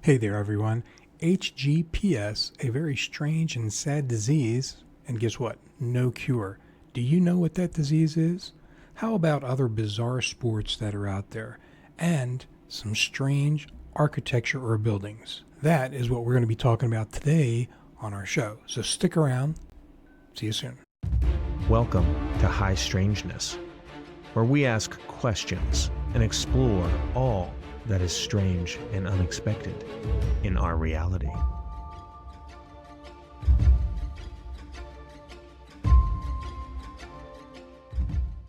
Hey there, everyone. HGPS, a very strange and sad disease, and guess what? No cure. Do you know what that disease is? How about other bizarre sports that are out there? And some strange architecture or buildings. That is what we're going to be talking about today on our show. So stick around. See you soon. Welcome to High Strangeness, where we ask questions and explore all that is strange and unexpected in our reality.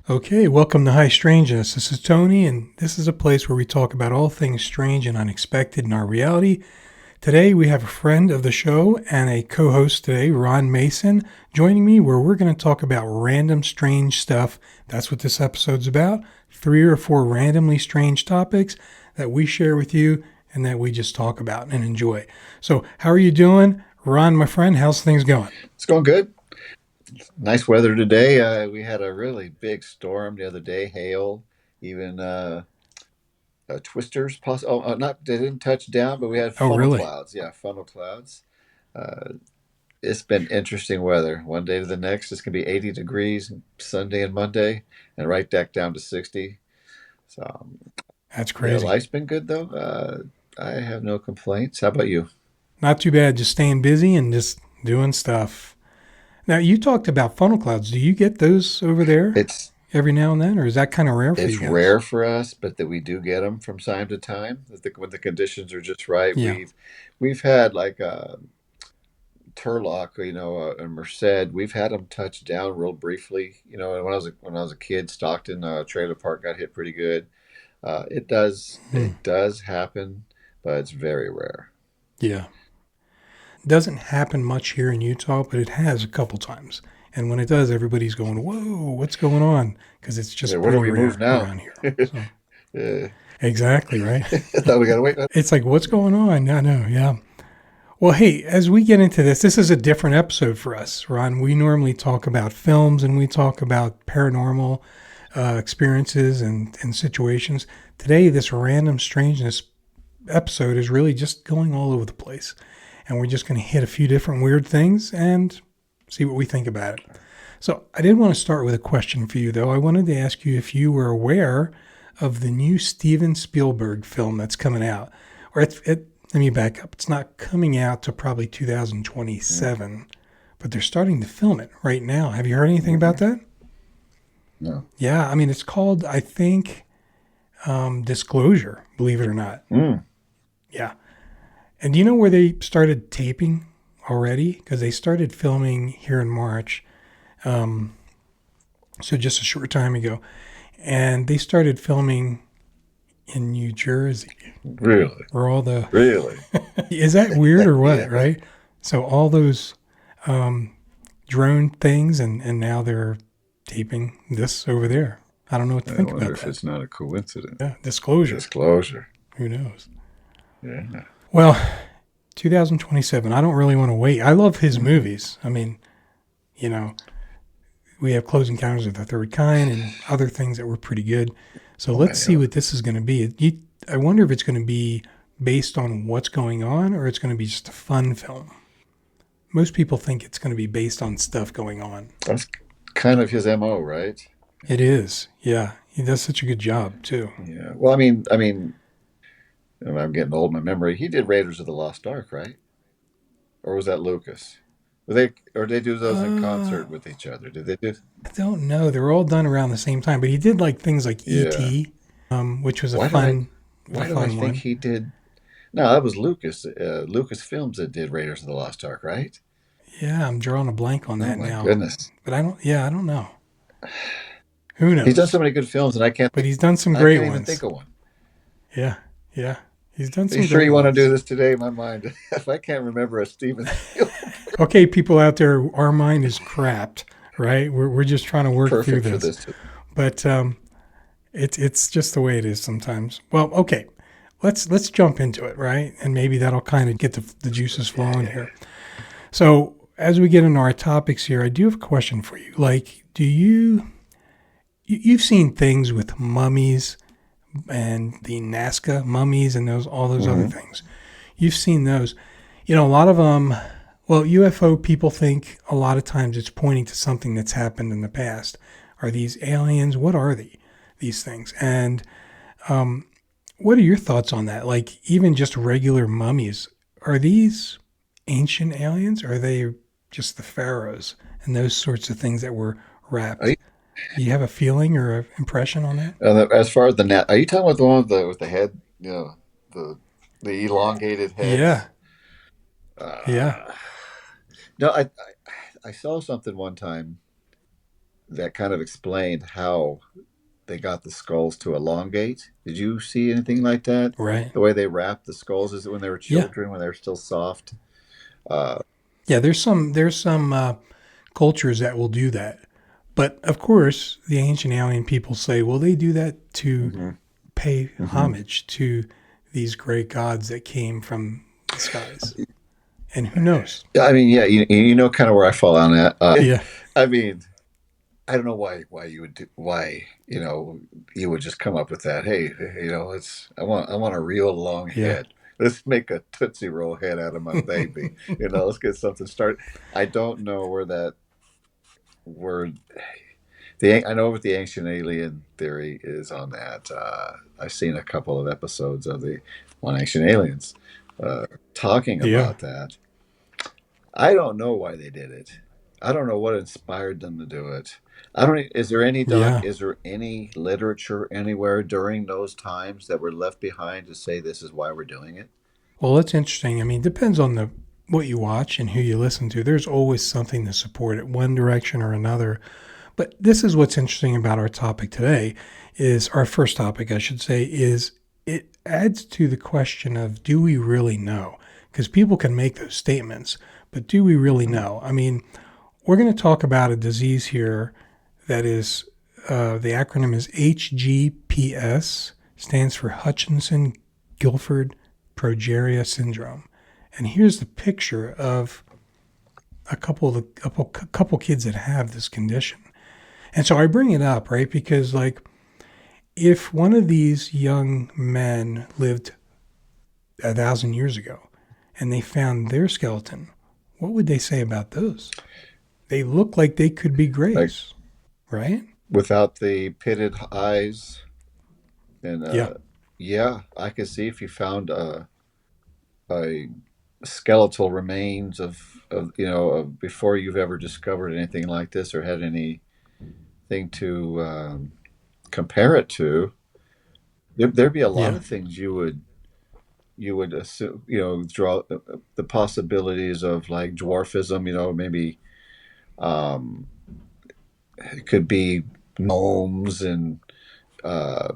Okay, welcome to High Strangeness. This is Tony, and this is a place where we talk about all things strange and unexpected in our reality. Today, we have a friend of the show and a co-host today, Ron Mason, joining me where we're going to talk about random strange stuff. That's what this episode's about. 3 or 4 randomly strange topics that we share with you and that we just talk about and enjoy. So how are you doing? Ron, my friend, how's things going? It's going good. Nice weather today. We had a really big storm the other day, hail, even twisters. Not they didn't touch down, but we had funnel clouds. Yeah, funnel clouds. It's been interesting weather. One day to the next, it's going to be 80 degrees Sunday and Monday, and right back down to 60. So that's crazy. Yeah, life's been good, though. I have no complaints. How about you? Not too bad. Just staying busy and just doing stuff. Now, you talked about funnel clouds. Do you get those over there every now and then, or is that kind of rare for you guys? It's rare for us, but that we do get them from time to time. When the conditions are just right. Yeah. We've had like a Turlock, a Merced. We've had them touch down real briefly. When I was a kid, Stockton trailer park got hit pretty good. It does happen, but it's very rare. Yeah. It doesn't happen much here in Utah, but it has a couple times. And when it does, everybody's going, whoa, what's going on? Because it's just where do we move now around here. So. Exactly, right? I thought we got to wait. It's like, what's going on? I know, yeah. Well, hey, as we get into this is a different episode for us, Ron. We normally talk about films and we talk about paranormal experiences and situations. Today, this random strangeness episode is really just going all over the place. And we're just going to hit a few different weird things and see what we think about it. So I did want to start with a question for you, though. I wanted to ask you if you were aware of the new Steven Spielberg film that's coming out. Or let me back up. It's not coming out to probably 2027, but they're starting to film it right now. Have you heard anything about that? No. Yeah, I mean, it's called, I think, Disclosure, believe it or not. Yeah. And do you know where they started taping already? Because they started filming here in March, so just a short time ago. And they started filming in New Jersey. Really? Where all the... Really? Is that weird or what, Yeah. right? So all those drone things, and now they're taping this over there. I don't know what to think about that. I wonder if it's not a coincidence. Yeah, Disclosure. Who knows? Yeah. Well, 2027, I don't really want to wait. I love his movies. I mean, we have Close Encounters of the Third Kind and other things that were pretty good. So let's see what this is going to be. I wonder if it's going to be based on what's going on or it's going to be just a fun film. Most people think it's going to be based on stuff going on. That's kind of his MO, right? It is. Yeah. He does such a good job, too. Yeah. Well, I mean, I'm getting old in my memory. He did Raiders of the Lost Ark, right? Or was that Lucas? Did they do those in concert with each other? Did they do? I don't know. They were all done around the same time, but he did like things like E.T., which was a fun one. Why do I think he did? No, that was Lucas. Lucasfilms that did Raiders of the Lost Ark, right? Yeah, I'm drawing a blank on that now. Oh my goodness! But I don't know. Who knows? He's done so many good films, and I can't. But he's done some great ones. I can't even think of one. Yeah. He's done some. Are you sure you want to do this today? In my mind, if I can't remember a Steven Spielberg. Okay, people out there, our mind is crapped, right? We're just trying to work through this. For this. But it's just the way it is sometimes. Well, okay, let's jump into it, right? And maybe that'll kind of get the juices flowing here. So as we get into our topics here, I do have a question for you. Like, you've seen things with mummies and the Nazca mummies and all those other things. You've seen those. A lot of them, well, UFO people think a lot of times it's pointing to something that's happened in the past. Are these aliens? What are these things? And what are your thoughts on that? Like, even just regular mummies, are these ancient aliens? Or are they just the pharaohs and those sorts of things that were Are wrapped? you, Do you have a feeling or an impression on that? as far as the net, are you talking about the one with the head? The the elongated Yeah, heads. yeah, Uh, no, I saw something one time that kind of explained how they got the skulls to elongate. Did you see anything like that? right. The way they wrapped the skulls, is it when they were Yeah, children, when they were still soft? Uh, yeah. There's some cultures that will do that, but of course, the ancient alien people say, well, they do that to hmm pay hmm homage to these great gods that came from the skies. And who knows? I mean, yeah, you know kind of where I fall on that. Yeah, I mean, I don't know why you would do, why you would just come up with that. Hey, let's I want a real long yeah, head. Let's make a Tootsie Roll head out of my baby. Let's get something started. I don't know where the I know what the ancient alien theory is on that. I've seen a couple of episodes of the One Ancient Aliens talking yeah, about that. I don't know why they did it. I don't know what inspired them to do it. I don't. Is there any doc? yeah. Is there any literature anywhere during those times that were left behind to say this is why we're doing it? Well, that's interesting. I mean, depends on the what you watch and who you listen to. There's always something to support it, one direction or another. But this is what's interesting about our topic today. Is our first topic, I should say, is it adds to the question of do we really know? Because people can make those statements, but do we really Mhm. know? I mean, we're going to talk about a disease here that is the acronym is HGPS, stands for Hutchinson Gilford Progeria Syndrome. And here's the picture of a couple kids that have this condition. And so I bring it up, right? Because like if one of these young men lived 1,000 years ago and they found their skeleton, what would they say about those? They look like they could be Like grays, right? without the pitted eyes, and Yeah, yeah, I could see if you found a skeletal remains of before you've ever discovered anything like this or had anything to compare it to. There'd be a lot yeah, of things you would assume, draw the possibilities of like dwarfism, maybe um, it could be gnomes and uh,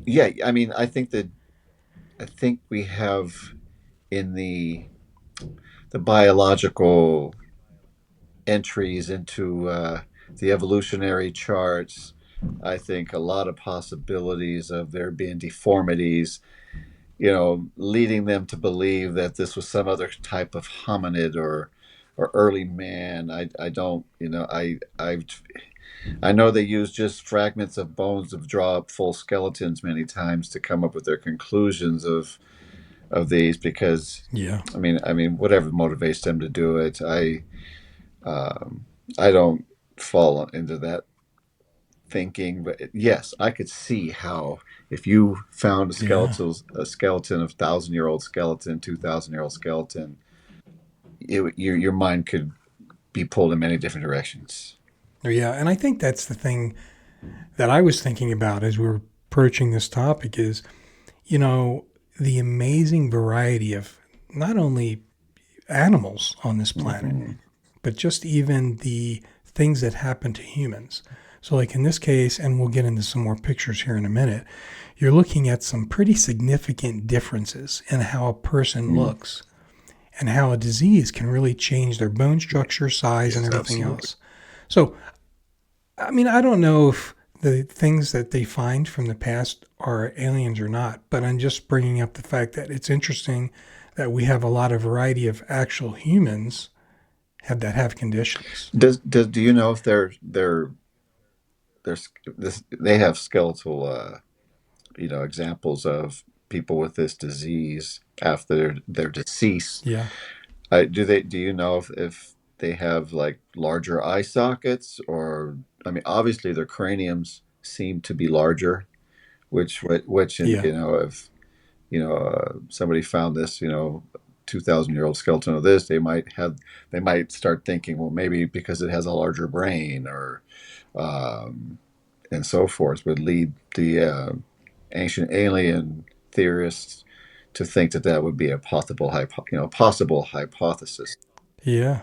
yeah, I mean, I think we have in the biological entries into the evolutionary charts. I think a lot of possibilities of there being deformities, leading them to believe that this was some other type of hominid or early man. I don't, I know they use just fragments of bones to draw up full skeletons many times to come up with their conclusions of these because, yeah, I mean, whatever motivates them to do it, um, I don't fall into that thinking, but yes, I could see how if you found yeah. a skeleton of 1,000-year-old skeleton, 2,000-year-old skeleton, your mind could be pulled in many different directions. Yeah, and I think that's the thing that I was thinking about as we were approaching this topic is, you know, the amazing variety of not only animals on this planet, hmm but just even the things that happen to humans. So, like in this case, and we'll get into some more pictures here in a minute, you're looking at some pretty significant differences in how a person looks and how a disease can really change their bone structure, size, and Yes, everything absolutely. else. So, I mean, I don't know if the things that they find from the past are aliens or not, but I'm just bringing up the fact that it's interesting that we have a lot of variety of actual humans that have conditions. Do you know if they're this they have skeletal examples of people with this disease after their decease. Yeah. Do you know if they have like larger eye sockets, or I mean, obviously their craniums seem to be larger, which Yeah. if somebody found this 2,000-year-old skeleton of this, they might start thinking, well, maybe because it has a larger brain, or um, and so forth, would lead the ancient alien theorists to think that that would be a possible hypothesis. Yeah.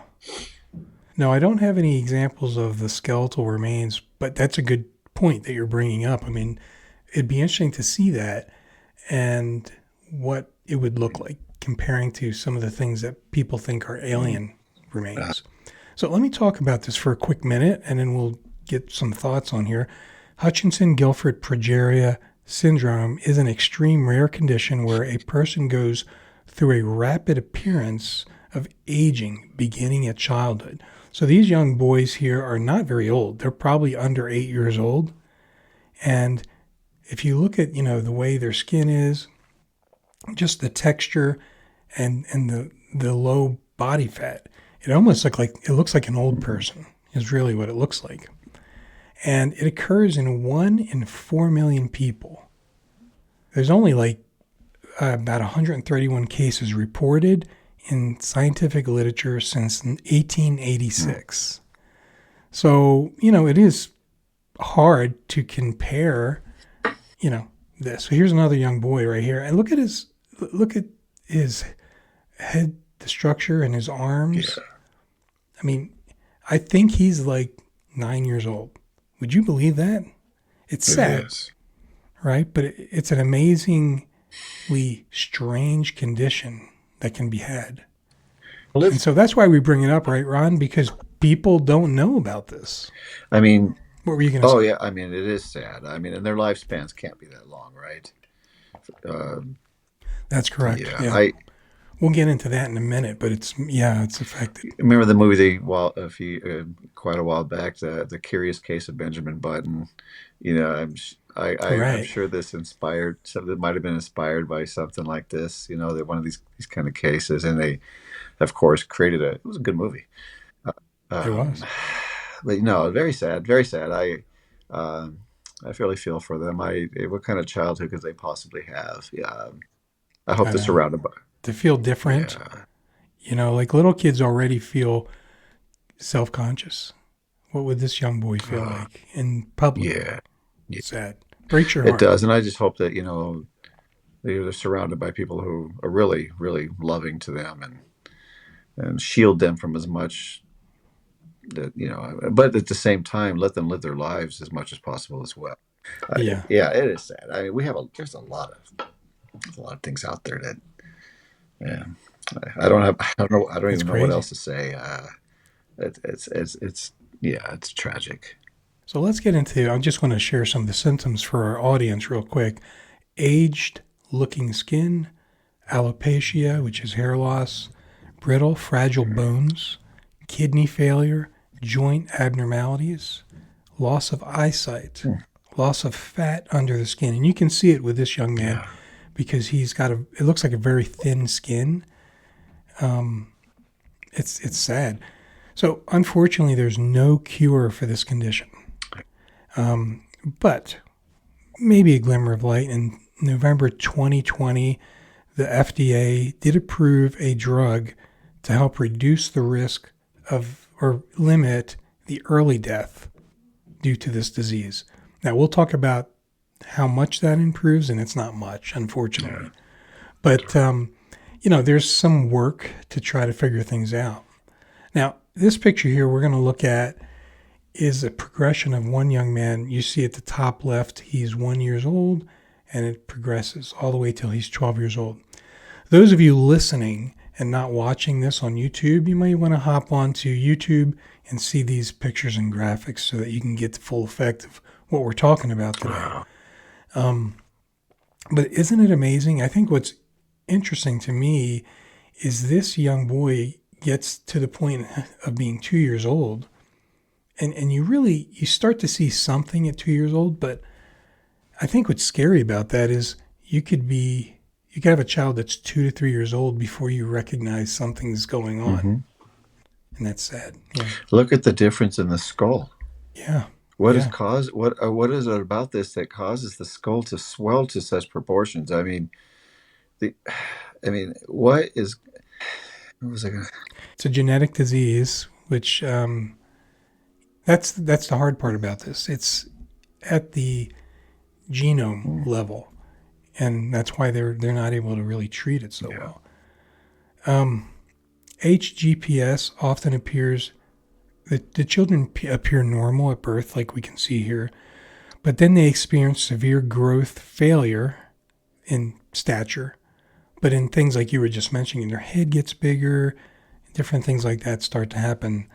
No, I don't have any examples of the skeletal remains, but that's a good point that you're bringing up. I mean, it'd be interesting to see that and what it would look like comparing to some of the things that people think are alien Uh, remains. So let me talk about this for a quick minute and then we'll get some thoughts on here. Hutchinson Gilford Progeria Syndrome is an extreme rare condition where a person goes through a rapid appearance of aging beginning at childhood. So these young boys here are not very old. They're probably under 8 years old. And if you look at, the way their skin is, just the texture and the low body fat, it looks like an old person is really what it looks like. And it occurs in 1 in 4 million people. There's only about 131 cases reported in scientific literature since 1886. So, it is hard to compare, this. So here's another young boy right here. And look at his head, the structure, and his arms. yeah, I mean, I think he's like 9 years old. Would you believe that? It's it sad, is. right? But it's an amazingly strange condition that can be had. And so that's why we bring it up, right, Ron? Because people don't know about this. I mean, What were you going to oh say? yeah, I mean, it is sad. I mean, and their lifespans can't be that long, right? Um, That's correct. yeah, Yeah. I We'll get into that in a minute, but it's affected. remember the movie quite a while back, the Curious Case of Benjamin Button. I'm Right. sure this inspired something that might have been inspired by something like this. That one of these kind of cases, and they, of course, it was a good movie. It Um, was. but very sad, very sad. Um, I fairly feel for them. What kind of childhood could they possibly have? Yeah, I hope I they're know. surrounded by. To feel different, Yeah, like little kids already feel self-conscious. What would this young boy feel like in public? yeah, yeah. Sad. Breaks your It heart. does, and I just hope that they're surrounded by people who are really, really loving to them, and shield them from as much but at the same time, let them live their lives as much as possible as well. Yeah. Yeah, it is sad. I mean, there's a lot of things out there that, yeah, I don't know, I don't It's even know what crazy. else to say. It's yeah, it's tragic. So let's get into, I just want to share some of the symptoms for our audience real quick. Aged looking skin, alopecia, which is hair loss, brittle, fragile bones, kidney failure, joint abnormalities, loss of eyesight, Hmm. loss of fat under the skin. And you can see it with this young man Yeah, because it looks like a very thin skin. It's sad. So unfortunately, there's no cure for this condition. But maybe a glimmer of light. In November 2020, the FDA did approve a drug to help reduce the risk of or limit the early death due to this disease. Now, we'll talk about how much that improves, and it's not much, unfortunately. But, there's some work to try to figure things out. Now, this picture here we're going to look at is a progression of one young man. You see at the top left, he's 1 year old, and it progresses all the way till he's 12 years old. Those of you listening and not watching this on YouTube, you may want to hop onto YouTube and see these pictures and graphics so that you can get the full effect of what we're talking about today. But isn't it amazing? I think what's interesting to me is this young boy gets to the point of being 2 years old, and you start to see something at 2 years old. But I think what's scary about that is you could have a child that's 2 to 3 years old before you recognize something's going on, Mm-hmm. and that's sad. Yeah, Look at the difference in the skull. yeah, What is yeah. cause? What is it about this that causes the skull to swell to such proportions? I mean, the, I mean, what is? What was I gonna? It's a genetic disease, which that's the hard part about this. It's at the genome Hmm, level, and that's why they're not able to really treat it so yeah. well. HGPS often appears. The children appear normal at birth, like we can see here, but then they experience severe growth failure in stature. But in things like you were just mentioning, their head gets bigger, different things like that start to happen.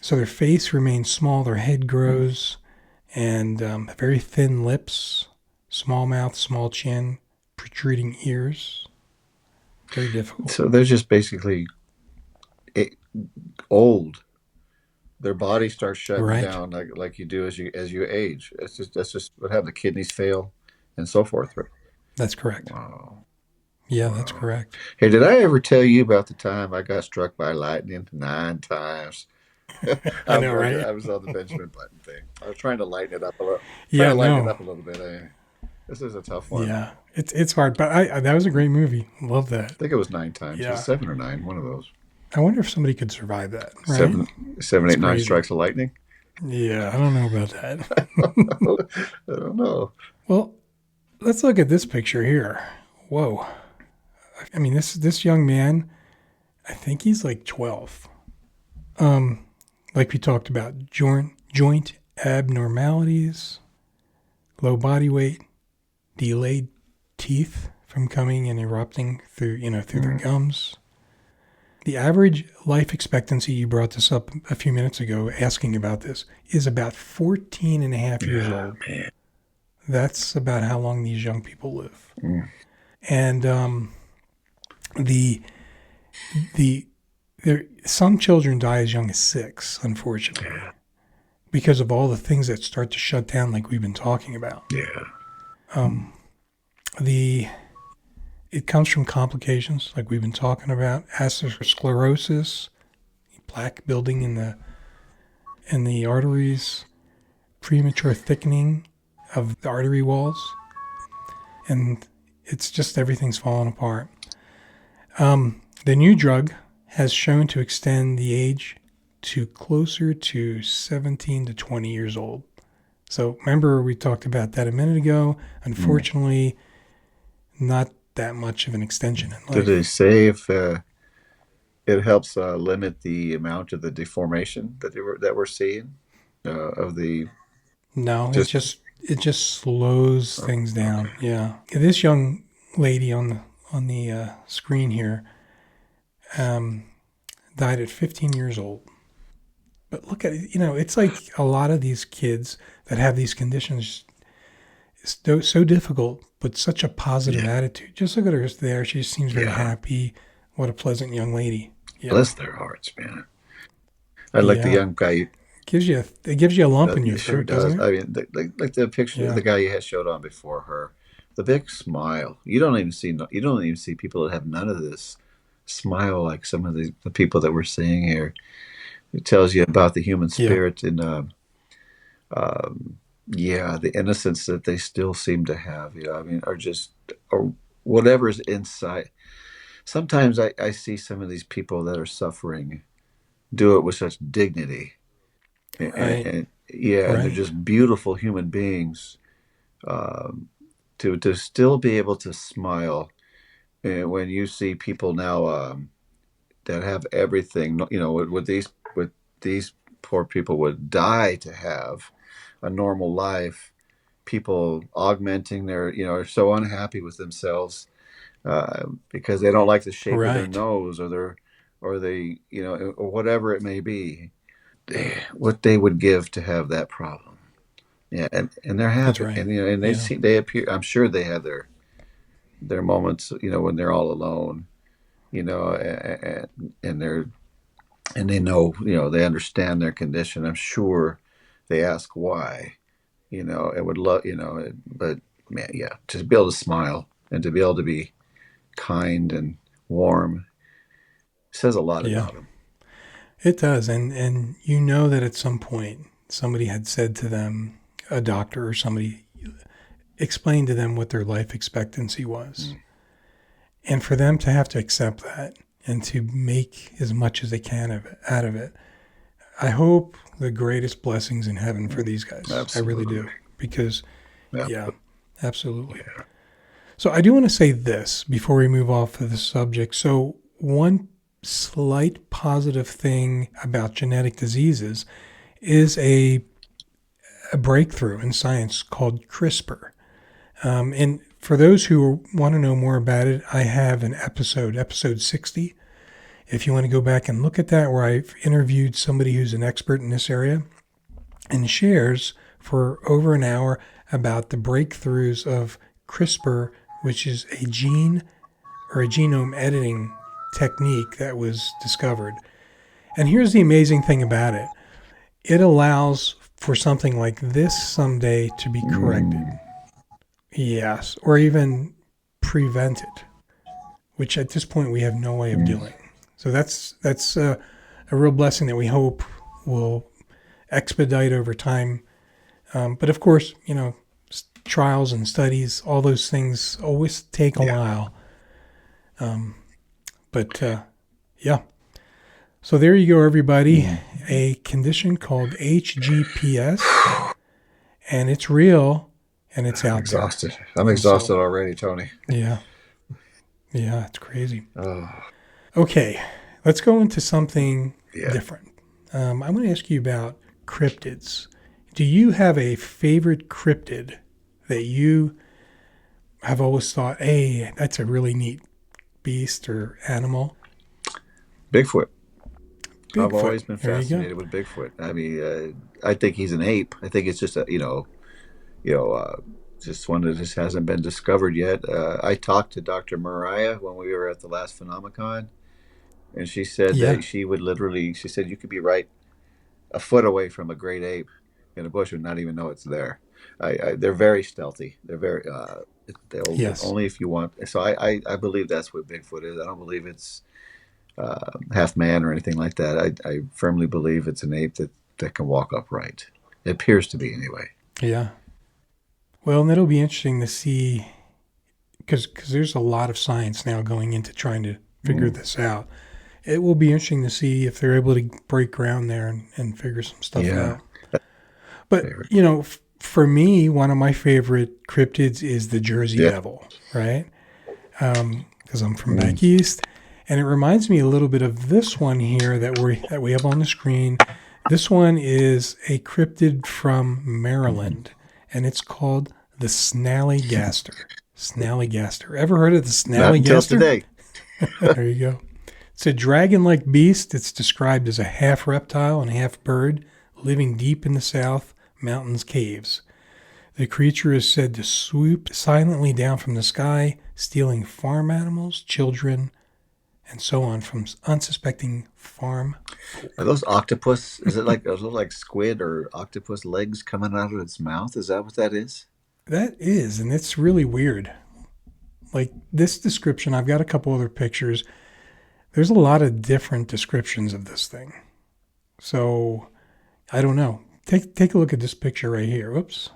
So their face remains small, their head grows, and very thin lips, small mouth, small chin, protruding ears. Very difficult. So they're just basically it, old. Their body starts shutting Right. down like you do as you age. That's just what happens. The kidneys fail, and so forth. Right? That's correct. Wow. Yeah, that's Wow. correct. Hey, did I ever tell you about the time I got struck by lightning 9 times? I know, right? I was on the Benjamin Button thing. I was trying to lighten it up a little. Trying Yeah, to lighten it no. up a little bit. This is a tough one. Yeah. It's hard, but I that was a great movie. Love that. I think it was 9 times. It was Yeah. 7 or 9. One of those. I wonder if somebody could survive that, right? Seven, seven, It's 8, 9 crazy. strikes of lightning. Yeah, I don't know about that. I don't know. Well, let's look at this picture here. Whoa. I mean, this young man, I think he's like 12. Like we talked about, joint abnormalities, low body weight, delayed teeth from coming and erupting through their gums. The average life expectancy, you brought this up a few minutes ago asking about this, is about 14 and a half years Yeah, old. man. That's about how long these young people live. Mm. And the the some children die as young as 6, unfortunately, Yeah. because of all the things that start to shut down, like we've been talking about. Yeah. The It comes from complications, like we've been talking about, atherosclerosis, plaque building in the arteries, premature thickening of the artery walls, and it's just everything's falling apart. The new drug has shown to extend the age to closer to 17 to 20 years old. So remember we talked about that a minute ago. Unfortunately, not that much of an extension in Did they life. say if it helps limit the amount of the deformation that we're seeing of the No, just it just slows things okay. down. Yeah, this young lady on the screen here died at 15 years old. But look at it. It's like a lot of these kids that have these conditions. It's so difficult, but such a positive Yeah, attitude. Just look at her there. She seems very yeah. happy. What a pleasant young lady. Yeah, Bless their hearts, man. I like the yeah. young guy. It gives you a lump in your It sure throat, doesn't does. it? I mean, like the picture, Yeah, the guy you had showed on before her, the big smile. You don't even see people that have none of this smile like some of the people that we're seeing here. It tells you about the human yeah. spirit and yeah, the innocence that they still seem to have. I mean, or whatever's inside. Sometimes I see some of these people that are suffering do it with such dignity, Right, and yeah, and they're right, just beautiful human beings. Um, to still be able to smile, and when you see people now that have everything, with these poor people would die to have a normal life. People augmenting their, are so unhappy with themselves because they don't like the shape of their right. nose or they, or whatever it may be. What they would give to have that problem. Yeah, and they're That's happy, right. and and Yeah, they appear. I'm sure they have their moments, when they're all alone, and they know, they understand their condition. I'm sure they ask why, and would love, but man, yeah, to be able to smile and to be able to be kind and warm says a lot Yeah, about him. it does. And you know that at some point somebody had said to them, a doctor or somebody explained to them what their life expectancy was. Mm. And for them to have to accept that and to make as much as they can out of it, I hope the greatest blessings in heaven for these guys. I really Absolutely. do. Because, Yeah. yeah, absolutely. So I do want to say this before we move off of the subject. So one slight positive thing about genetic diseases is a breakthrough in science called CRISPR. And for those who want to know more about it, I have an episode 60. If you want to go back and look at that, where I've interviewed somebody who's an expert in this area and shares for over an hour about the breakthroughs of CRISPR, which is a gene or a genome editing technique that was discovered. And here's the amazing thing about it. It allows for something like this someday to be corrected. Yes, or even prevented, which at this point we have no way of doing. So that's a real blessing that we hope will expedite over time. But of course, trials and studies, all those things always take a while. But yeah. So there you go, everybody. A condition called HGPS, and it's real, and it's out Exhausted. there. I'm exhausted already, Tony. Yeah. Yeah, it's crazy. Oh, Okay, let's go into something yeah. different. I'm going to ask you about cryptids. Do you have a favorite cryptid that you have always thought, hey, that's a really neat beast or animal? Bigfoot. Bigfoot. I've always been There you go. fascinated with Bigfoot. I mean, I think he's an ape. I think it's just just one that just hasn't been discovered yet. I talked to Dr. Mariah when we were at the last Phenomicon, and she said Yeah. that she said you could be right a foot away from a great ape in a bush and not even know it's there. They're very stealthy. They're very, they'll Yes. only if you want. So I believe that's what Bigfoot is. I don't believe it's half man or anything like that. I firmly believe it's an ape that can walk upright. It appears to be anyway. Yeah. Well, and it'll be interesting to see, because there's a lot of science now going into trying to figure this out. It will be interesting to see if they're able to break ground there and figure some stuff out. But, for me, one of my favorite cryptids is the Jersey Devil, right? Because I'm from back east. And it reminds me a little bit of this one here that we have on the screen. This one is a cryptid from Maryland, and it's called the Snay Gaster. Snay Gaster. Ever heard of the Snay Gaster? Not until today. There you go. It's a dragon-like beast. It's described as a half reptile and half bird, living deep in the South Mountains caves. The creature is said to swoop silently down from the sky, stealing farm animals, children, and so on from unsuspecting farm folk. Are those octopus? Is it like those like squid or octopus legs coming out of its mouth? Is that what that is? That is, and it's really weird. Like this description, I've got a couple other pictures. There's a lot of different descriptions of this thing. So, I don't know. Take a look at this picture right here. Whoops.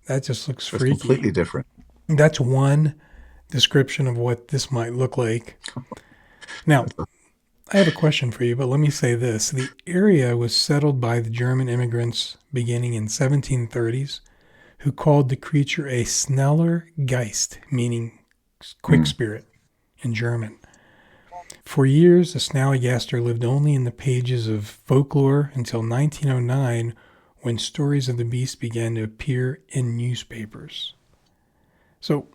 That just looks freaky. It's completely different. That's one description of what this might look like. Now, I have a question for you, but let me say this. The area was settled by the German immigrants beginning in 1730s who called the creature a schneller Geist, meaning quick spirit in German. For years, the Snay Gaster lived only in the pages of folklore until 1909, when stories of the beast began to appear in newspapers. So,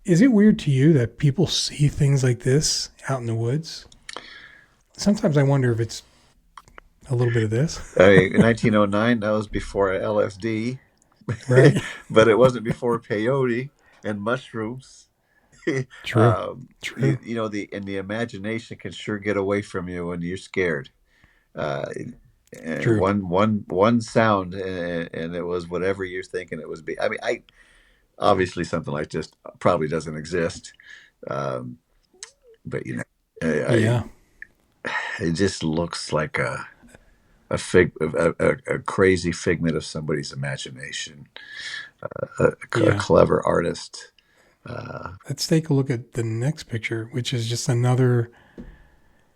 is it weird to you that people see things like this out in the woods? Sometimes I wonder if it's a little bit of this. In 1909, that was before LSD, Right? but it wasn't before peyote and mushrooms. True. True. The imagination can sure get away from you when you're scared. True. One sound, and it was whatever you're thinking it was. I mean, obviously something like this probably doesn't exist. But Yeah. it just looks like a crazy figment of somebody's imagination, a Yeah. clever artist. Let's take a look at the next picture, which is just another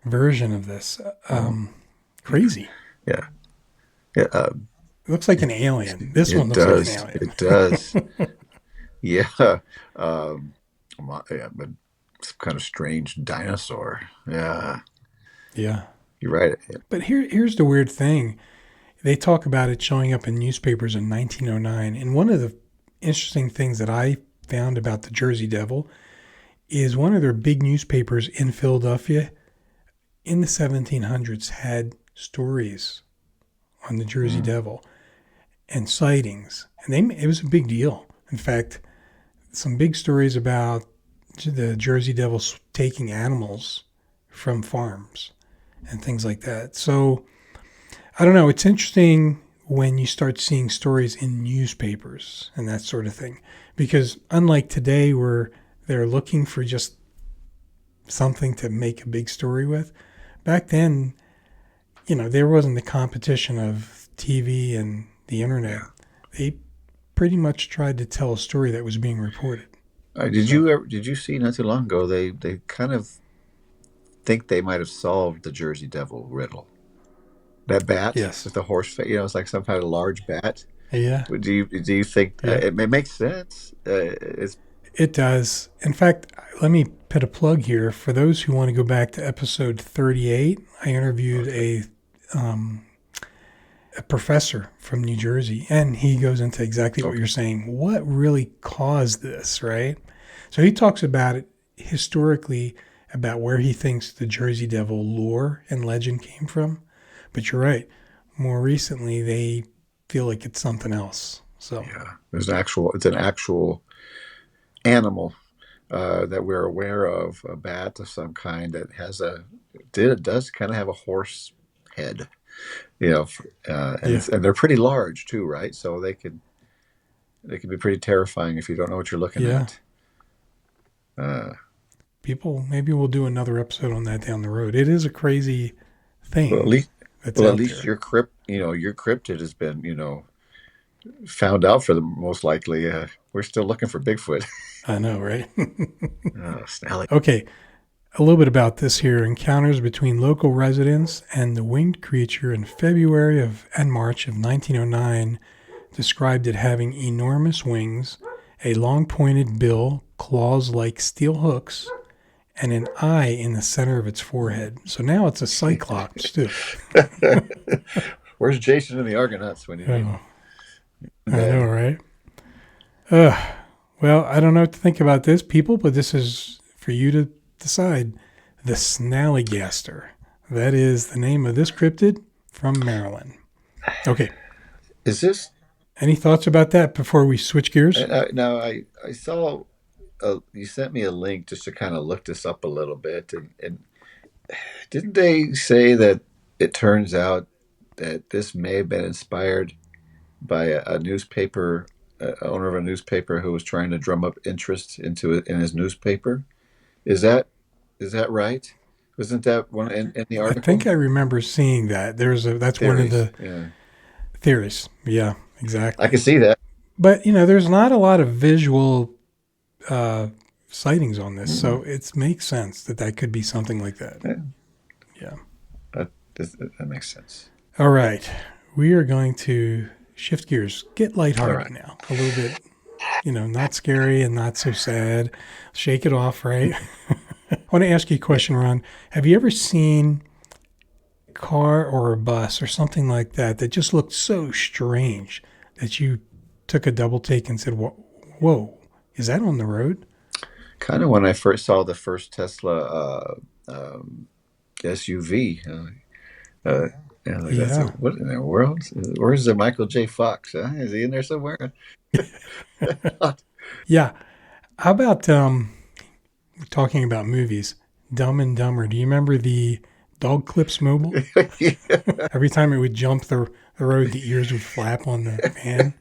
version of this. Crazy. Yeah, yeah, It looks like an alien. This one it looks like an does. alien. It does. Yeah, yeah, but some kind of strange dinosaur. Yeah, Yeah. you're right. But here's the weird thing. They talk about it showing up in newspapers in 1909. And one of the interesting things that I found about the Jersey Devil is one of their big newspapers in Philadelphia in the 1700s had stories on the Jersey Devil and sightings. And it was a big deal. In fact, some big stories about the Jersey Devils taking animals from farms and things like that. So I don't know. It's interesting when you start seeing stories in newspapers and that sort of thing, because unlike today where they're looking for just something to make a big story with, back then, there wasn't the competition of TV and the internet. They pretty much tried to tell a story that was being reported. Did you see not too long ago? They kind of think they might have solved the Jersey Devil riddle. That bat Yes. with the horse face, it's like some kind of large bat. Yeah. Do you think it makes sense? It does. In fact, let me put a plug here. For those who want to go back to episode 38, I interviewed a professor from New Jersey, and he goes into exactly what you're saying. What really caused this, right? So he talks about it historically, about where he thinks the Jersey Devil lore and legend came from. But you're right. More recently, they feel like it's something else. So yeah, it's an actual animal that we're aware of, a bat of some kind that does kind of have a horse head, and they're pretty large too, right? So they can be pretty terrifying if you don't know what you're looking at. People, maybe we'll do another episode on that down the road. It is a crazy thing. Well, at least your cryptid has been, found out for the most likely. We're still looking for Bigfoot. I know, right? Snally. Okay, a little bit about this here. Encounters between local residents and the winged creature in February and March of 1909 described it having enormous wings, a long pointed bill, claws like steel hooks, and an eye in the center of its forehead. So now it's a cyclops, too. Where's Jason and the Argonauts when you need him? I know, right? Well, I don't know what to think about this, people, but this is for you to decide. The Snay Gaster. That is the name of this cryptid from Maryland. Okay. Is this... Any thoughts about that before we switch gears? Now, I saw... you sent me a link just to kind of look this up a little bit. And didn't they say that it turns out that this may have been inspired by a newspaper, owner of a newspaper who was trying to drum up interest in his newspaper? Is that right? Wasn't that one in the article? I think I remember seeing that. That's theories. One of the theories. Yeah, exactly. I can see that. But, there's not a lot of visual sightings on this, so it makes sense that could be something like that. Yeah. That makes sense. All right. We are going to shift gears, get lighthearted now. A little bit, not scary and not so sad. Shake it off, right? I want to ask you a question, Ron. Have you ever seen a car or a bus or something like that just looked so strange that you took a double take and said, whoa, is that on the road? Kind of when I first saw the first Tesla SUV. What in the world? Where's the Michael J. Fox? Huh? Is he in there somewhere? Yeah. How about talking about movies? Dumb and Dumber. Do you remember the dog clips mobile? Yeah. Every time it would jump the road, the ears would flap on the van.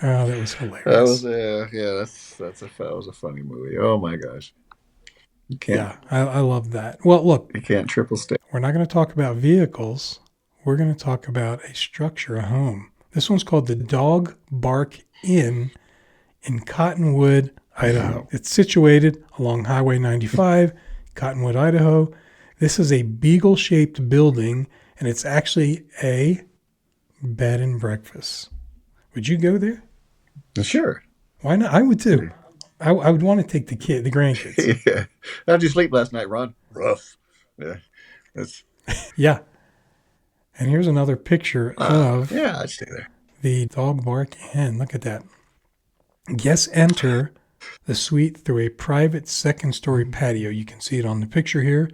Oh, that was That was hilarious. that was a funny movie. Oh my gosh, you can't Yeah, I love that. Well, look, you can't triple stay. we're not going to talk about vehicles. We're going to talk about a structure, a home. This one's called the Dog Bark Inn in Cottonwood, Idaho. It's situated along Highway 95, Cottonwood, Idaho. This is a beagle-shaped building, and it's actually a bed and breakfast. Would you go there? Sure. Why not? I would too. I would want to take the grandkids. Yeah. How'd you sleep last night, Ron? Rough. Yeah. That's Yeah. And here's another picture of yeah, I'd stay there. the Dog Bark Inn. Look at that. Guests enter the suite through a private second-story patio. You can see it on the picture here.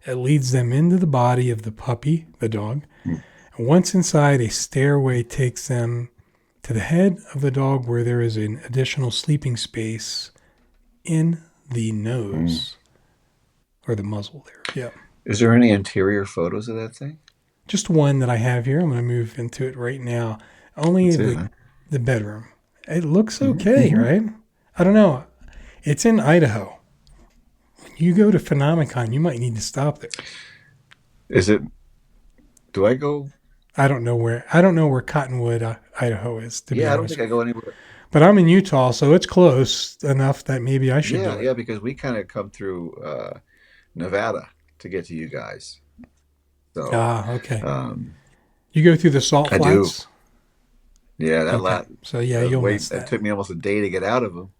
It leads them into the body of the puppy, the dog. And once inside, a stairway takes them to the head of the dog where there is an additional sleeping space in the nose or the muzzle there. Yeah. Is there any interior photos of that thing? Just one that I have here. I'm going to move into it right now. Only That's it, huh? the bedroom. It looks okay, right? I don't know. It's in Idaho. When you go to Phenomicon, you might need to stop there. Is it? Do I go? I don't know where Cottonwood, Idaho is, to be Yeah, I don't honest think I with you. go anywhere. But I'm in Utah, so it's close enough that maybe I should do it. Yeah, because we kind of come through Nevada to get to you guys. So Ah, okay. um, You go through the Salt I do. Flats? Yeah, that Okay. So yeah, you'll miss It that. took me almost a day to get out of them.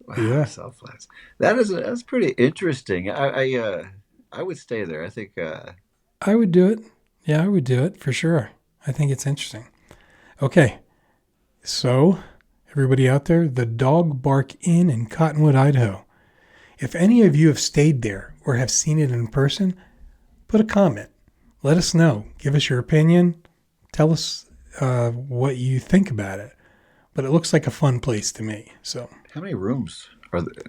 Wow, Yeah. South Flats. That's pretty interesting. I would stay there. I think I would do it. Yeah, I would do it for sure. I think it's interesting. Okay. So, everybody out there, the Dog Bark Inn in Cottonwood, Idaho. If any of you have stayed there or have seen it in person, put a comment. Let us know. Give us your opinion. Tell us what you think about it. But it looks like a fun place to me. So, how many rooms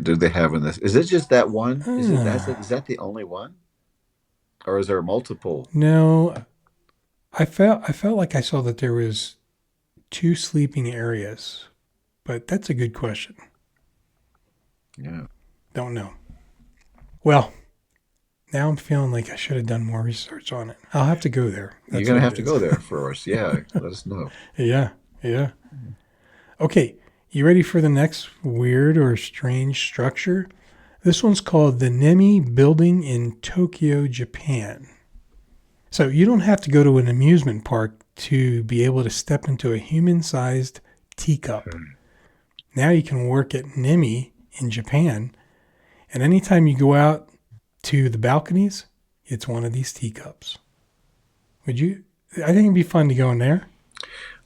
do they have in this? Is it just that one? uh, Is that the only one, or is there multiple? no, I felt like I saw that there was 2 sleeping areas, but that's a good question. Yeah, Don't know. Well, now I'm feeling like I should have done more research on it. I'll have to go there. you're That's gonna what have it to is. go there for us. Yeah, let us know. Yeah, yeah. Okay, you ready for the next weird or strange structure? This one's called the Nimmi Building in Tokyo, Japan. So you don't have to go to an amusement park to be able to step into a human-sized teacup. Now you can work at Nimmi in Japan, and anytime you go out to the balconies, it's one of these teacups. Would you? I think it'd be fun to go in there.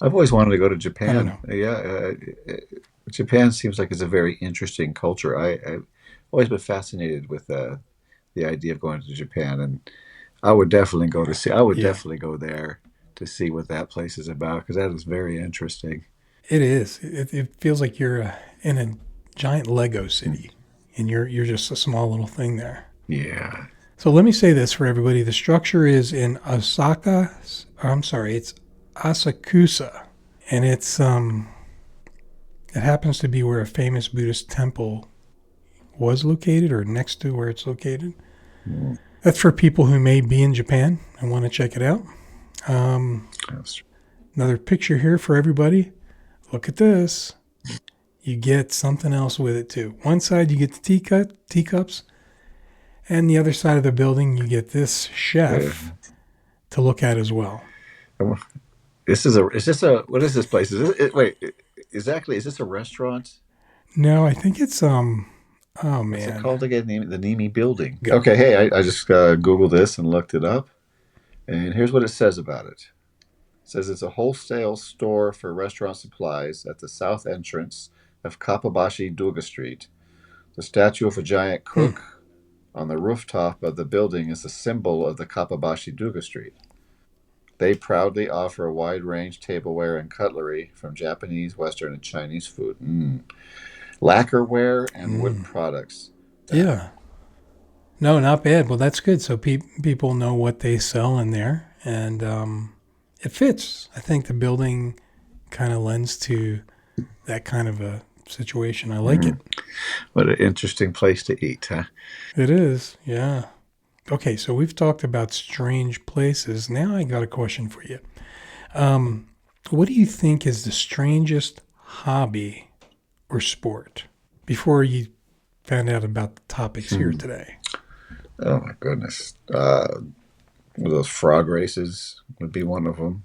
I've always wanted to go to I don't Japan. know. Yeah, Japan seems like it's a very interesting culture. I've always been fascinated with the idea of going to Japan, and I would definitely go to see. I would Yeah, definitely go there to see what that place is about because that is very interesting. it is. It feels like you're in a giant Lego city, and you're just a small little thing there. Yeah. So let me say this for everybody: the structure is in Osaka. I'm sorry, it's Asakusa, and it happens to be where a famous Buddhist temple was located, or next to where it's located. Mm, That's for people who may be in Japan and want to check it out. Um, that's- Another picture here for everybody. Look at this. You get something else with it too. One side you get the teacups, and the other side of the building you get this chef to look at as well. Is this a what is this place? Wait, exactly, is this a restaurant? No, I think it's oh What's it man. called again? The Nimi Building. Okay, hey, I just Googled this and looked it up, and here's what it says about it. It says it's a wholesale store for restaurant supplies at the south entrance of Kapabashi Duga Street. The statue of a giant Hmm. cook on the rooftop of the building is a symbol of the Kapabashi Duga Street. They proudly offer a wide range tableware and cutlery from Japanese, Western, and Chinese food. Lacquerware and wood products. Yeah. No, not bad. Well, that's good. So people know what they sell in there, and it fits. I think the building kind of lends to that kind of a situation. I like it. What an interesting place to eat, huh? It is, yeah. Okay, so we've talked about strange places. Now I got a question for you. What do you think is the strangest hobby or sport before you found out about the topics here today? Oh my goodness. Those frog races would be one of them.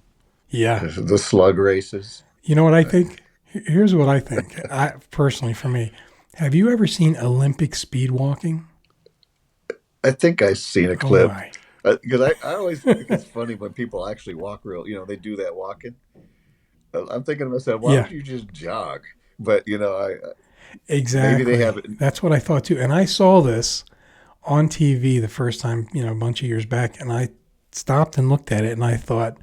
Yeah. The slug races. You know what I think? Here's what I think. I personally, for me, have you ever seen Olympic speed walking? I think I've seen a Oh clip. my. Because I always think it's funny when people actually walk real, they do that walking. I'm thinking to myself, why Yeah, don't you just jog? But, maybe they exactly. haven't. That's what I thought too. And I saw this on TV the first time, a bunch of years back, and I stopped and looked at it and I thought,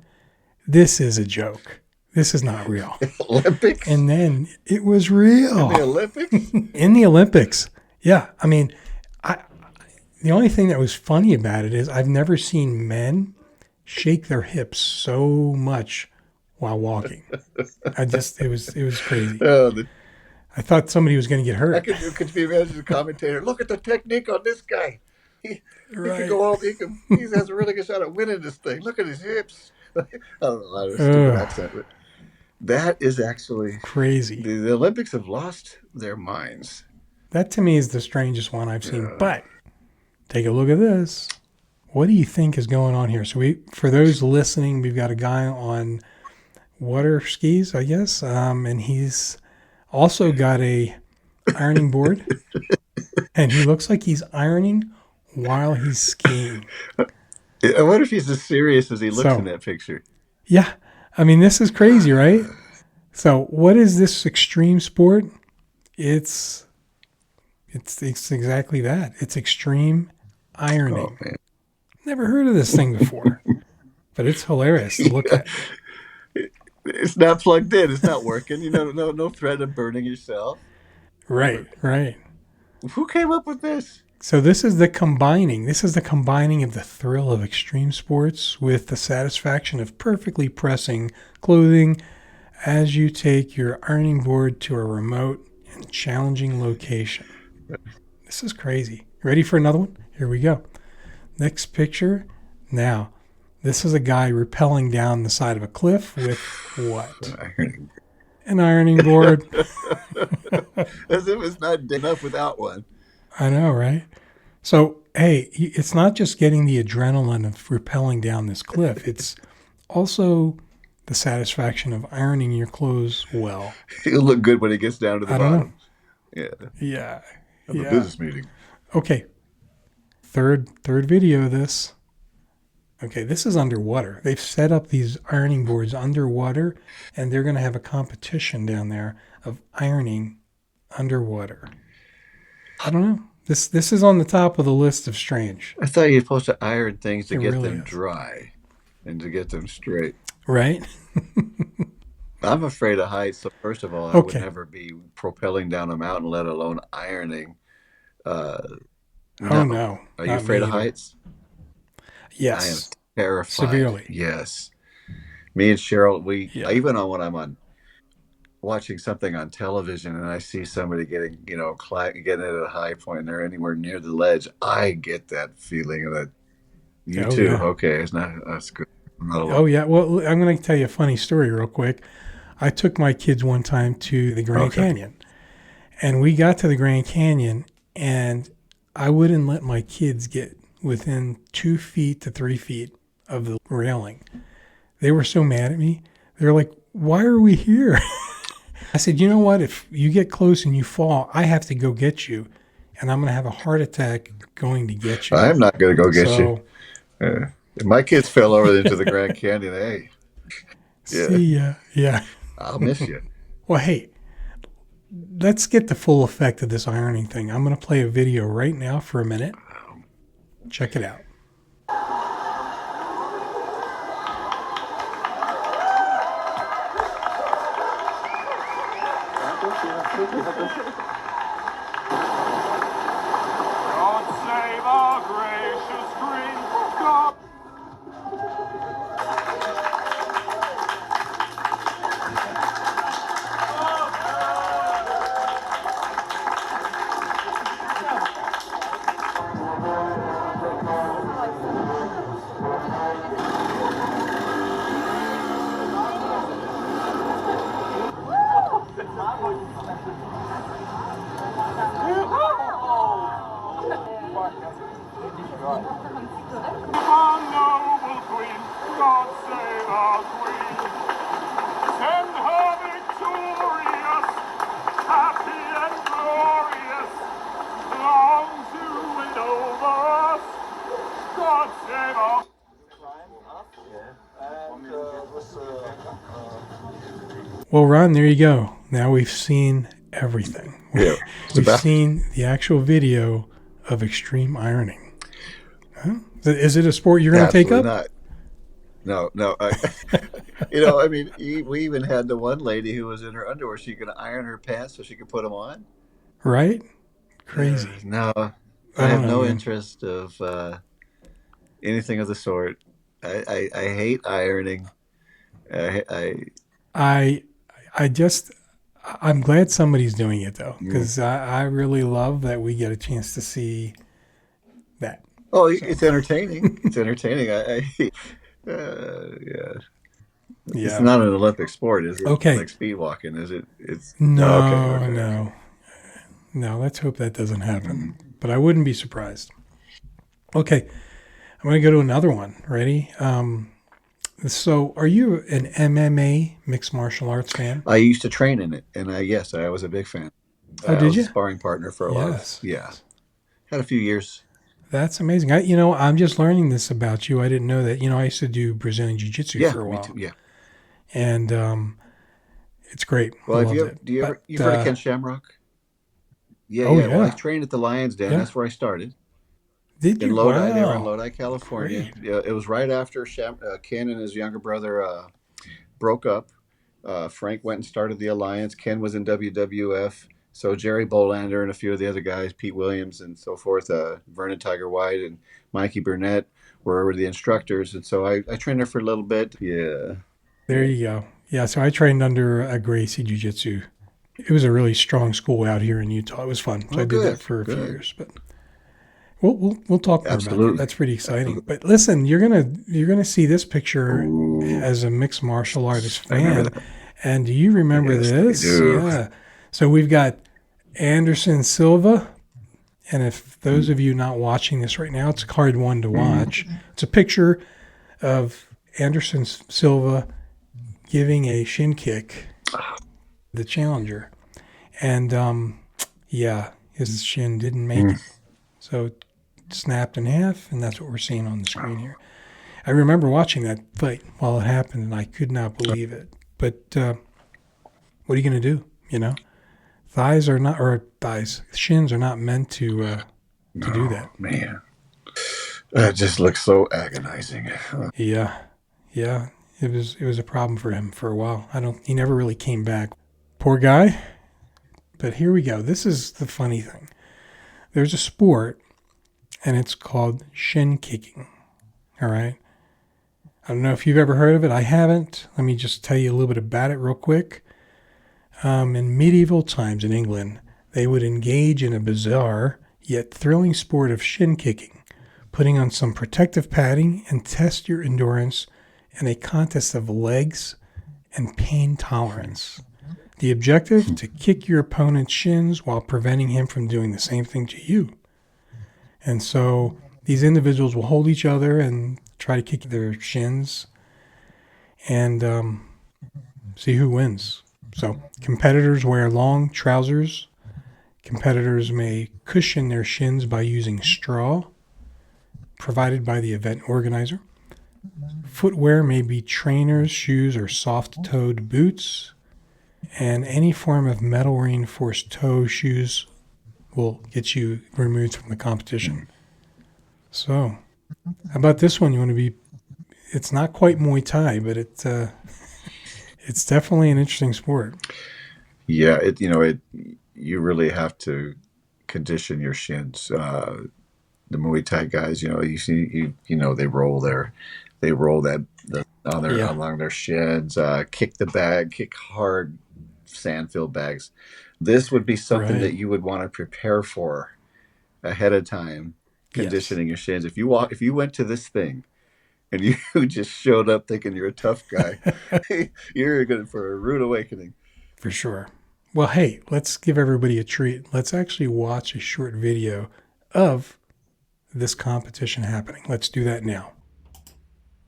this is a joke. This is not real. Olympics? And then it was real. In the Olympics? In the Olympics. Yeah. I mean, the only thing that was funny about it is I've never seen men shake their hips so much while walking. It was crazy. I thought somebody was going to get hurt. Could you imagine the commentator? Look at the technique on this guy. He Right. he has a really good shot at winning this thing. Look at his hips. I don't know, I have a stupid accent, but that is actually crazy. The Olympics have lost their minds. That to me is the strangest one I've seen. But take a look at this. What do you think is going on here? So for those listening, we've got a guy on water skis, I guess, and he's also got a ironing board, and he looks like he's ironing while he's skiing. I wonder if he's as serious as he looks in that picture. Yeah. I mean, this is crazy, right? So what is this extreme sport? It's exactly that. It's extreme ironing. Oh, man. Never heard of this thing before, but it's hilarious to look at. It's not plugged in. It's not working. No threat of burning yourself. Right. Who came up with this? So this is the combining of the thrill of extreme sports with the satisfaction of perfectly pressing clothing as you take your ironing board to a remote and challenging location. This is crazy. Ready for another one? Here we go. Next picture. Now, this is a guy rappelling down the side of a cliff with what? An ironing board. As if it's not enough without one. I know, right? So, hey, it's not just getting the adrenaline of rappelling down this cliff. It's also the satisfaction of ironing your clothes well. He'll look good when he gets down to the bottom. Yeah. At the business meeting. Okay. Third video of this. Okay, this is underwater. They've set up these ironing boards underwater, and they're going to have a competition down there of ironing underwater. I don't know. This is on the top of the list of strange. I thought you're supposed to iron things to get really them dry and to get them straight. Right? I'm afraid of heights, so first of all, I would never be propelling down a mountain, let alone ironing. Oh, no. Are you afraid of heights? Yes. I am terrified. Severely. Yes. Me and Cheryl, even when I'm watching something on television and I see somebody getting at a high point and they're anywhere near the ledge, I get that feeling that you too. Yeah. Okay, that's good. Oh yeah. Well, I'm going to tell you a funny story real quick. I took my kids one time to the Grand Canyon, and we got to the Grand Canyon, and I wouldn't let my kids get within 2 feet to 3 feet of the railing. They were so mad at me. They're like, "Why are we here?" I said, "You know what? If you get close and you fall, I have to go get you, and I'm going to have a heart attack going to get you." I'm not going to go get you. If my kids fell over into the Grand Canyon, hey. See ya. Yeah. I'll miss you. Well, hey, let's get the full effect of this ironing thing. I'm going to play a video right now for a minute. Check it out. God save our gracious Queen. God. Our noble queen, God save our queen. Send her victorious, happy and glorious, long to and over us. God save our Well, Ron, there you go. Now we've seen everything. Yeah. We've seen the actual video of extreme ironing. Huh? Is it a sport you're going to take up? Not. No. I mean, we even had the one lady who was in her underwear. She could iron her pants so she could put them on. Right? Crazy. No, I don't have know, no man. interest of anything of the sort. I hate ironing. I'm glad somebody's doing it though, because I really love that we get a chance to see that. Oh, it's entertaining. It's entertaining. It's not an Olympic sport, is it? Okay. Like speed walking, is it? It's No, okay. no. Let's hope that doesn't happen. But I wouldn't be surprised. Okay, I'm going to go to another one. Ready? So, are you an MMA, mixed martial arts fan? I used to train in it, and I was a big fan. Oh, did I was you? a sparring partner for a lot. Had a few years. That's amazing. I'm just learning this about you. I didn't know that. I used to do Brazilian Jiu-Jitsu for a while. Me too. Yeah. And it's great. Well, I loved it. You've heard of Ken Shamrock? Yeah. Well, I trained at the Lions Den. Yeah. That's where I started. Did you? In Lodi, wow. They were in Lodi, California. Yeah, it was right after Ken and his younger brother broke up. Frank went and started the Alliance. Ken was in WWF. So Jerry Bolander and a few of the other guys, Pete Williams and so forth, Vernon Tiger White and Mikey Burnett were the instructors. And so I trained there for a little bit. Yeah. There you go. Yeah, so I trained under a Gracie Jiu-Jitsu. It was a really strong school out here in Utah. It was fun. So I did that for a few years. But we'll talk more about that. That's pretty exciting. But listen, you're gonna see this picture as a mixed martial artist fan. And do you remember this? Yeah. So we've got Anderson Silva. And if those of you not watching this right now, it's a hard one to watch. It's a picture of Anderson Silva giving a shin kick, the challenger. And his shin didn't make it. So it snapped in half, and that's what we're seeing on the screen here. I remember watching that fight while it happened, and I could not believe it. But what are you going to do, shins are not meant to do that. Man, that just looks so agonizing. Yeah. It was a problem for him for a while. He never really came back. Poor guy. But here we go. This is the funny thing. There's a sport, and it's called shin kicking. All right. I don't know if you've ever heard of it. I haven't. Let me just tell you a little bit about it real quick. In medieval times in England, they would engage in a bizarre yet thrilling sport of shin kicking, putting on some protective padding and test your endurance in a contest of legs and pain tolerance. The objective, to kick your opponent's shins while preventing him from doing the same thing to you. And so these individuals will hold each other and try to kick their shins and see who wins. So competitors wear long trousers. Competitors may cushion their shins by using straw provided by the event organizer. Footwear may be trainers' shoes or soft-toed boots, and any form of metal reinforced toe shoes will get you removed from the competition. So, how about this one? It's not quite Muay Thai, but it's definitely an interesting sport. Yeah, you really have to condition your shins. The Muay Thai guys, you see, they roll along their shins, kick the bag, kick hard sand-filled bags. This would be something that you would want to prepare for ahead of time. conditioning your shins. If you went to this thing and you just showed up thinking you're a tough guy, you're going for a rude awakening. For sure. Well, hey, let's give everybody a treat. Let's actually watch a short video of this competition happening. Let's do that now.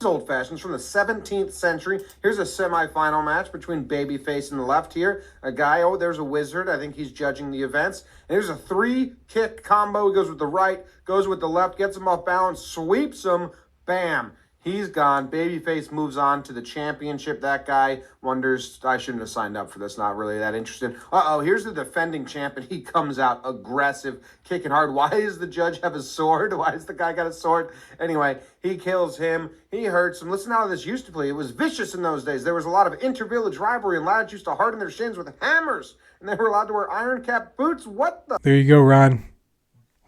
Old fashions from the 17th century. Here's a semifinal match between Babyface and the left here. A guy, oh, there's a wizard. I think he's judging the events. And here's a 3-kick combo. He goes with the right, goes with the left, gets him off balance, sweeps him, bam. He's gone. Babyface moves on to the championship. That guy wonders, I shouldn't have signed up for this. Not really that interested. Uh-oh, here's the defending champ, and he comes out aggressive, kicking hard. Why does the judge have a sword? Why does the guy got a sword? Anyway, he kills him. He hurts him. Listen how this used to play. It was vicious in those days. There was a lot of inter-village rivalry, and lads used to harden their shins with hammers, and they were allowed to wear iron-capped boots. What the? There you go, Ron.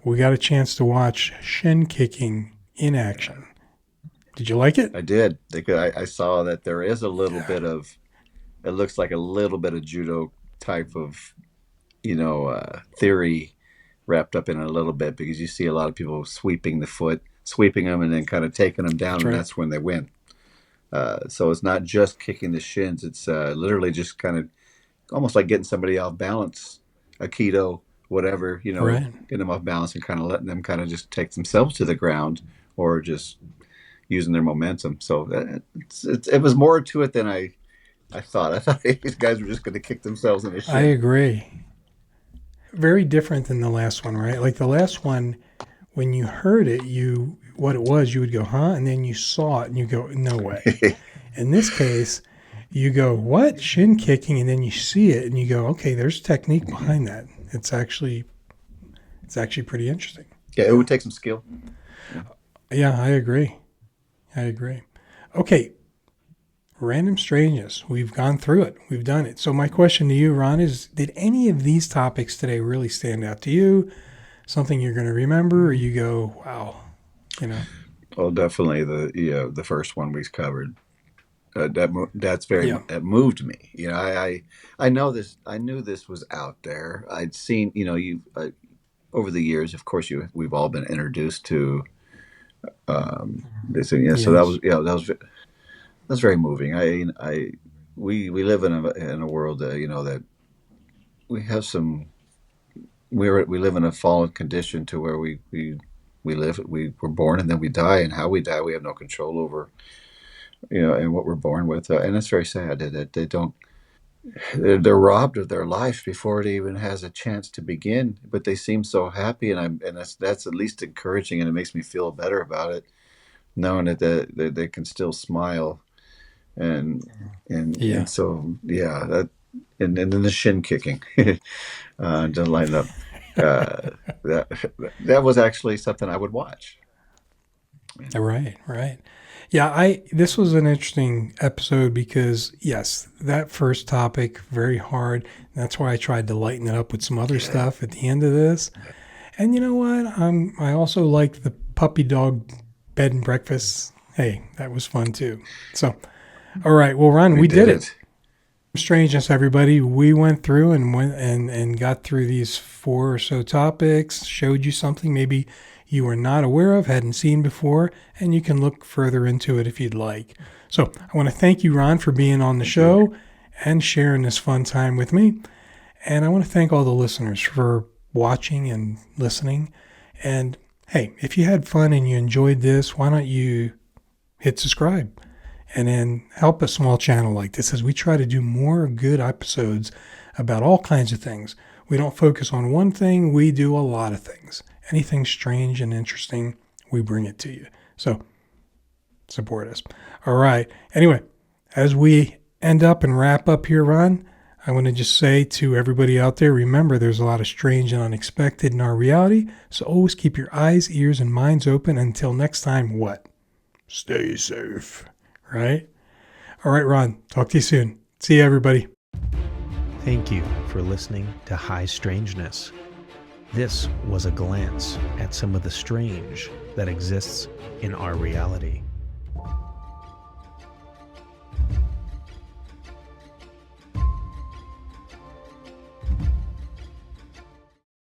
We got a chance to watch shin kicking in action. Did you like it? I did. I saw that there is a little bit of, it looks like a little bit of judo type of, theory wrapped up in it a little bit, because you see a lot of people sweeping the foot, sweeping them, and then kind of taking them down, and that's when they win. So it's not just kicking the shins. It's literally just kind of almost like getting somebody off balance, Aikido, whatever, getting them off balance and kind of letting them kind of just take themselves to the ground, or just using their momentum. So it was more to it than I thought. I thought these guys were just going to kick themselves in the shin. I agree. Very different than the last one, right? Like the last one, when you heard it, what it was, you would go, huh? And then you saw it and you go, no way. In this case, you go, what? Shin kicking, and then you see it and you go, okay, there's technique behind that. It's actually pretty interesting. Yeah, it would take some skill. Yeah, I agree. Okay, random strangeness. We've gone through it. We've done it. So my question to you, Ron, is did any of these topics today really stand out to you? Something you're going to remember, or you go, wow, Well, definitely the first one we covered. That moved me. I know this. I knew this was out there. I'd seen, over the years, of course, we've all been introduced to this thing. Yeah. Yes. So that was very moving. We live in a world that we have some. We live in a fallen condition to where we were born and then we die, and how we die we have no control over. And what we're born with, and it's very sad that they don't. They're robbed of their life before it even has a chance to begin. But they seem so happy, and that's at least encouraging, and it makes me feel better about it, knowing that they can still smile, and so that and then the shin kicking, to line up. That was actually something I would watch. Right. Yeah, this was an interesting episode because, yes, that first topic, very hard. That's why I tried to lighten it up with some other stuff at the end of this. And you know what? I also liked the puppy dog bed and breakfast. Hey, that was fun too. So, all right. Well, Ron, we did it. Strangeness, everybody. We went through and got through these 4 or so topics, showed you something maybe you were not aware of, hadn't seen before, and you can look further into it if you'd like. So I want to thank you, Ron, for being on the show and sharing this fun time with me. And I want to thank all the listeners for watching and listening. And hey, if you had fun and you enjoyed this, why don't you hit subscribe and then help a small channel like this as we try to do more good episodes about all kinds of things. We don't focus on one thing. We do a lot of things. Anything strange and interesting, we bring it to you. So support us. All right. Anyway, as we end up and wrap up here, Ron, I want to just say to everybody out there, remember there's a lot of strange and unexpected in our reality. So always keep your eyes, ears, and minds open. Until next time, what? Stay safe. Right? All right, Ron. Talk to you soon. See you, everybody. Thank you for listening to High Strangeness. This was a glance at some of the strange that exists in our reality.